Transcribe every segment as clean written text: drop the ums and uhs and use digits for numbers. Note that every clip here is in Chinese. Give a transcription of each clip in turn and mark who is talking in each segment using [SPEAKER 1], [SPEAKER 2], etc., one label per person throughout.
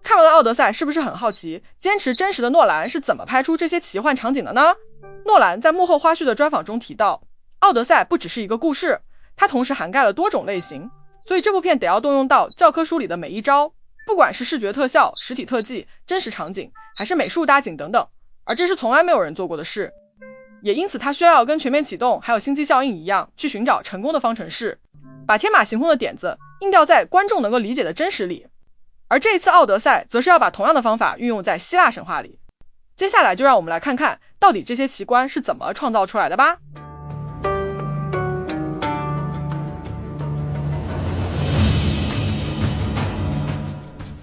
[SPEAKER 1] 看完了《奥德赛》，是不是很好奇，坚持真实的诺兰是怎么拍出这些奇幻场景的呢？诺兰在幕后花絮的专访中提到，《奥德赛》不只是一个故事，它同时涵盖了多种类型，所以这部片得要动用到教科书里的每一招，不管是视觉特效、实体特技、真实场景，还是美术搭景等等，而这是从来没有人做过的事。也因此它需要跟全面启动还有星际效应一样，去寻找成功的方程式，把天马行空的点子硬掉在观众能够理解的真实里。而这一次奥德赛则是要把同样的方法运用在希腊神话里。接下来就让我们来看看到底这些奇观是怎么创造出来的吧。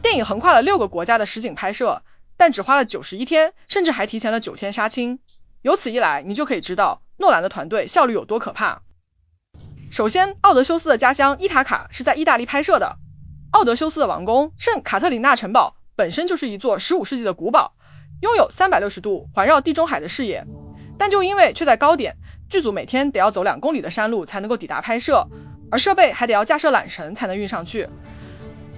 [SPEAKER 1] 电影横跨了6个国家的实景拍摄，但只花了91天，甚至还提前了9天杀青。由此一来，你就可以知道诺兰的团队效率有多可怕。首先，奥德修斯的家乡伊塔卡是在意大利拍摄的。奥德修斯的王宫圣卡特琳娜城堡本身就是一座15世纪的古堡，拥有360度环绕地中海的视野，但就因为却在高点，剧组每天得要走2公里的山路才能够抵达拍摄，而设备还得要架设缆绳才能运上去。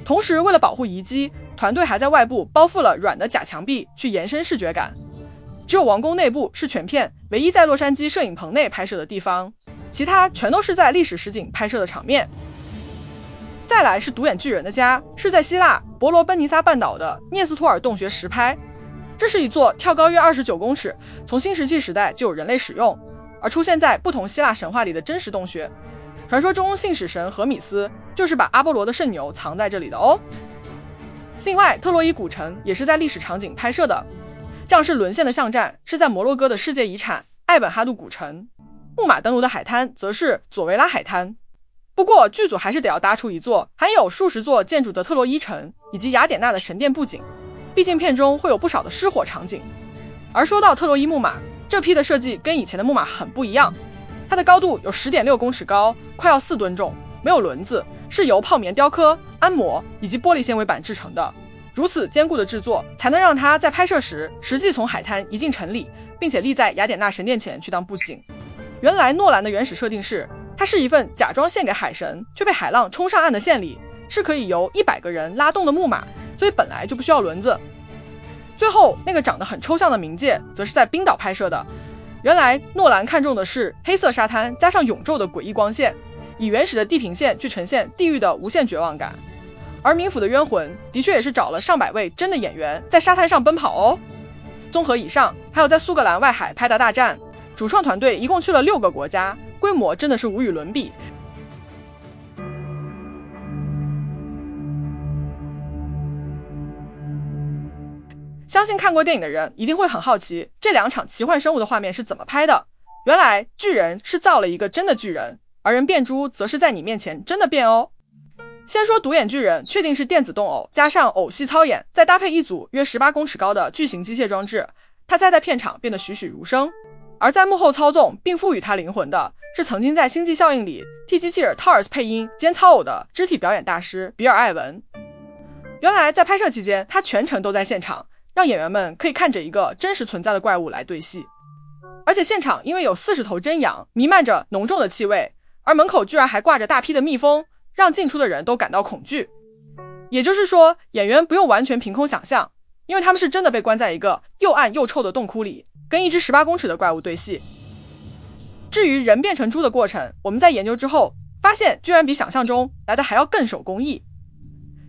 [SPEAKER 1] 同时，为了保护遗迹，团队还在外部包覆了软的假墙壁，去延伸视觉感。只有王宫内部是全片唯一在洛杉矶摄影棚内拍摄的地方，其他全都是在历史实景拍摄的场面。再来是独眼巨人的家，是在希腊伯罗奔尼撒半岛的涅斯托尔洞穴实拍。这是一座跳高约29公尺，从新石器时代就有人类使用，而出现在不同希腊神话里的真实洞穴。传说中信使神荷米斯就是把阿波罗的圣牛藏在这里的哦。另外，特洛伊古城也是在历史场景拍摄的，将士沦陷的巷战是在摩洛哥的世界遗产艾本哈杜古城，木马登陆的海滩则是佐维拉海滩。不过剧组还是得要搭出一座含有数十座建筑的特洛伊城以及雅典娜的神殿布景，毕竟片中会有不少的失火场景。而说到特洛伊木马，这批的设计跟以前的木马很不一样，它的高度有 10.6 公尺高，快要4吨重，没有轮子，是由泡棉雕刻、安模以及玻璃纤维板制成的。如此坚固的制作，才能让它在拍摄时实际从海滩移进城里，并且立在雅典娜神殿前去当布景。原来诺兰的原始设定是，它是一份假装献给海神却被海浪冲上岸的献礼，是可以由100个人拉动的木马，所以本来就不需要轮子。最后那个长得很抽象的冥界则是在冰岛拍摄的。原来诺兰看中的是黑色沙滩加上永昼的诡异光线，以原始的地平线去呈现地狱的无限绝望感。而冥府的冤魂的确也是找了上百位真的演员在沙滩上奔跑哦。综合以上，还有在苏格兰外海拍的大战，主创团队一共去了6个国家，规模真的是无与伦比。相信看过电影的人一定会很好奇，这2场奇幻生物的画面是怎么拍的。原来巨人是造了一个真的巨人，而人变猪则是在你面前真的变哦。先说独眼巨人确定是电子动偶加上偶戏操演，再搭配一组约18公尺高的巨型机械装置，它才在片场变得栩栩如生。而在幕后操纵并赋予它灵魂的是曾经在星际效应里替机器人 TARS 配音兼操偶的肢体表演大师比尔艾文。原来在拍摄期间，他全程都在现场，让演员们可以看着一个真实存在的怪物来对戏。而且现场因为有40头真羊，弥漫着浓重的气味，而门口居然还挂着大批的蜜蜂，让进出的人都感到恐惧。也就是说，演员不用完全凭空想象，因为他们是真的被关在一个又暗又臭的洞窟里，跟一只18公尺的怪物对戏。至于人变成猪的过程，我们在研究之后发现居然比想象中来的还要更手工艺。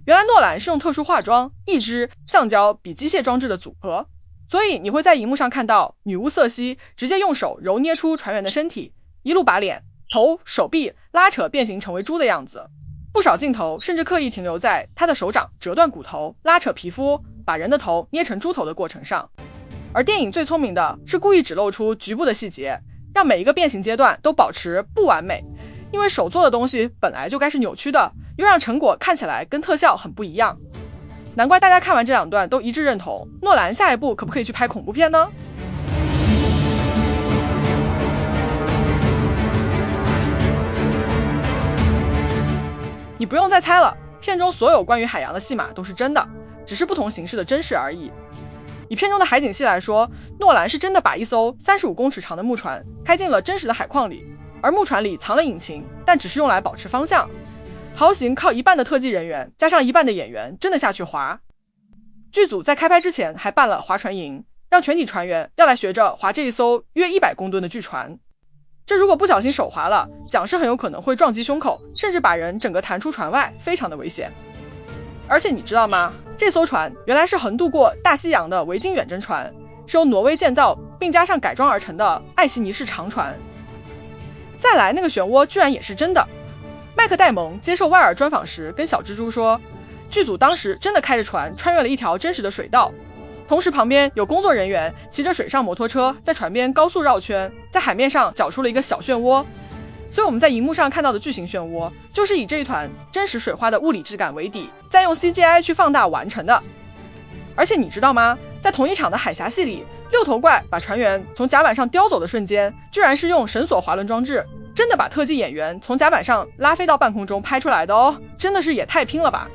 [SPEAKER 1] 原来诺兰是用特殊化妆、义肢、橡胶比机械装置的组合，所以你会在荧幕上看到女巫瑟西直接用手揉捏出船员的身体，一路把脸、头、手臂拉扯变形成为猪的样子。不少镜头甚至刻意停留在他的手掌折断骨头、拉扯皮肤、把人的头捏成猪头的过程上。而电影最聪明的是故意只露出局部的细节，让每一个变形阶段都保持不完美，因为手做的东西本来就该是扭曲的，又让成果看起来跟特效很不一样。难怪大家看完这2段都一致认同，诺兰下一步可不可以去拍恐怖片呢？你不用再猜了，片中所有关于海洋的戏码都是真的，只是不同形式的真实而已。以片中的海景戏来说，诺兰是真的把一艘35公尺长的木船开进了真实的海况里，而木船里藏了引擎，但只是用来保持方向。航行靠一半的特技人员加上一半的演员真的下去划。剧组在开拍之前还办了划船营，让全体船员要来学着划这一艘约100公吨的巨船。这如果不小心手滑了，桨是很有可能会撞击胸口，甚至把人整个弹出船外，非常的危险。而且你知道吗？这艘船原来是横渡过大西洋的维京远征船，是由挪威建造并加上改装而成的艾希尼式长船。再来，那个漩涡居然也是真的。麦克戴蒙接受外尔专访时跟小蜘蛛说，剧组当时真的开着船穿越了一条真实的水道，同时旁边有工作人员骑着水上摩托车在船边高速绕圈，在海面上搅出了一个小漩涡。所以我们在荧幕上看到的巨型漩涡，就是以这一团真实水花的物理质感为底，再用 CGI 去放大完成的。而且你知道吗？在同一场的海峡戏里，6头怪把船员从甲板上叼走的瞬间，居然是用绳索滑轮装置真的把特技演员从甲板上拉飞到半空中拍出来的哦，真的是也太拼了吧。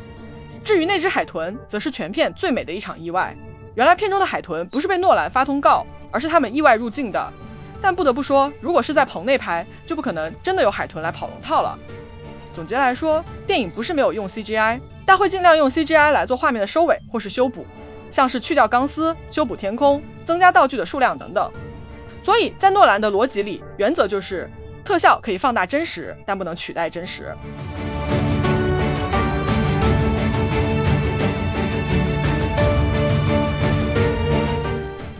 [SPEAKER 1] 至于那只海豚，则是全片最美的一场意外。原来片中的海豚不是被诺兰发通告，而是他们意外入境的。但不得不说，如果是在棚内拍，就不可能真的有海豚来跑龙套了。总结来说，电影不是没有用 CGI， 但会尽量用 CGI 来做画面的收尾或是修补，像是去掉钢丝、修补天空、增加道具的数量等等。所以在诺兰的逻辑里，原则就是特效可以放大真实，但不能取代真实。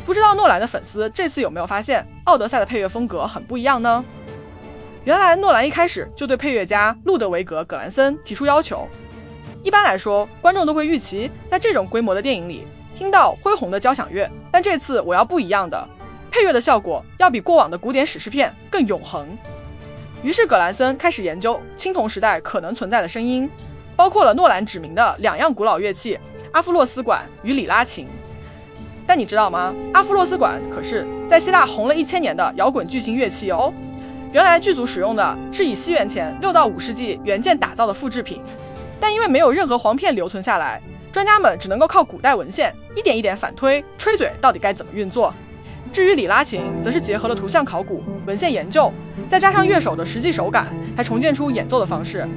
[SPEAKER 1] 不知道诺兰的粉丝这次有没有发现奥德赛的配乐风格很不一样呢？原来诺兰一开始就对配乐家路德维格·葛兰森提出要求。一般来说，观众都会预期在这种规模的电影里听到恢宏的交响乐，但这次我要不一样的，配乐的效果要比过往的古典史诗片更永恒。于是葛兰森开始研究青铜时代可能存在的声音，包括了诺兰指明的2样古老乐器阿夫洛斯管与里拉琴。但你知道吗？阿夫洛斯管可是在希腊红了1000年的摇滚巨型乐器哦。原来剧组使用的是以西元前6到5世纪原件打造的复制品，但因为没有任何黄片留存下来，专家们只能够靠古代文献一点一点反推吹嘴到底该怎么运作。至于里拉琴，则是结合了图像考古、文献研究，再加上乐手的实际手感，才重建出演奏的方式。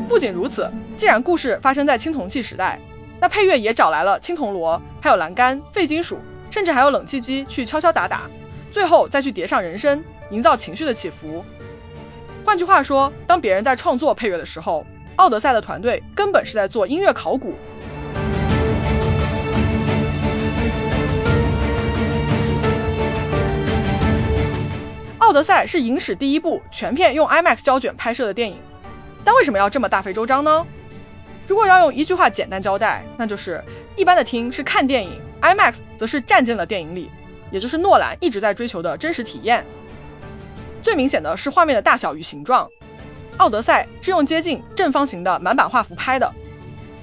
[SPEAKER 1] 不仅如此，既然故事发生在青铜器时代，那配乐也找来了青铜锣，还有栏杆、废金属，甚至还有冷气机去敲敲打打，最后再去叠上人声，营造情绪的起伏。换句话说，当别人在创作配乐的时候，奥德赛的团队根本是在做音乐考古。奥德赛是影史第一部全片用 IMAX 胶卷拍摄的电影，但为什么要这么大费周章呢？如果要用一句话简单交代，那就是一般的听是看电影， IMAX 则是站进了电影里，也就是诺兰一直在追求的真实体验。最明显的是画面的大小与形状，奥德赛是用接近正方形的满版画幅拍的，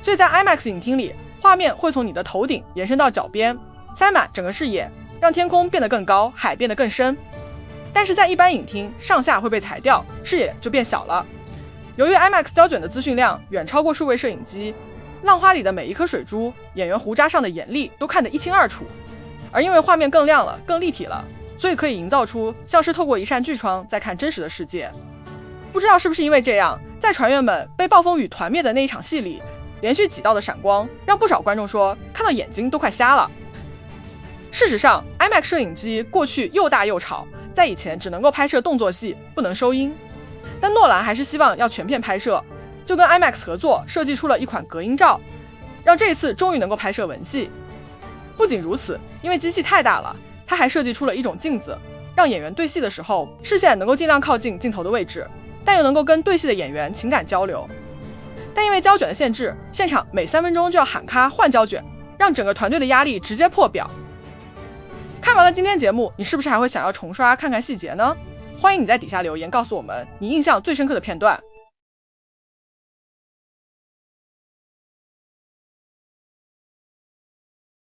[SPEAKER 1] 所以在 IMAX 影厅里，画面会从你的头顶延伸到脚边，塞满整个视野，让天空变得更高，海变得更深。但是在一般影厅，上下会被裁掉，视野就变小了。由于 IMAX 胶卷的资讯量远超过数位摄影机，浪花里的每一颗水珠，演员胡渣上的眼粒都看得一清二楚。而因为画面更亮了，更立体了，所以可以营造出像是透过一扇巨窗在看真实的世界。不知道是不是因为这样，在船员们被暴风雨团灭的那一场戏里，连续几道的闪光让不少观众说看到眼睛都快瞎了。事实上 IMAX 摄影机过去又大又吵，在以前只能够拍摄动作戏，不能收音。但诺兰还是希望要全片拍摄，就跟 IMAX 合作设计出了一款隔音罩，让这一次终于能够拍摄文戏。不仅如此，因为机器太大了，他还设计出了一种镜子，让演员对戏的时候视线能够尽量靠近镜头的位置，但又能够跟对戏的演员情感交流。但因为胶卷的限制，现场每3分钟就要喊卡换胶卷，让整个团队的压力直接破表。看完了今天节目，你是不是还会想要重刷看看细节呢？欢迎你在底下留言告诉我们你印象最深刻的片段。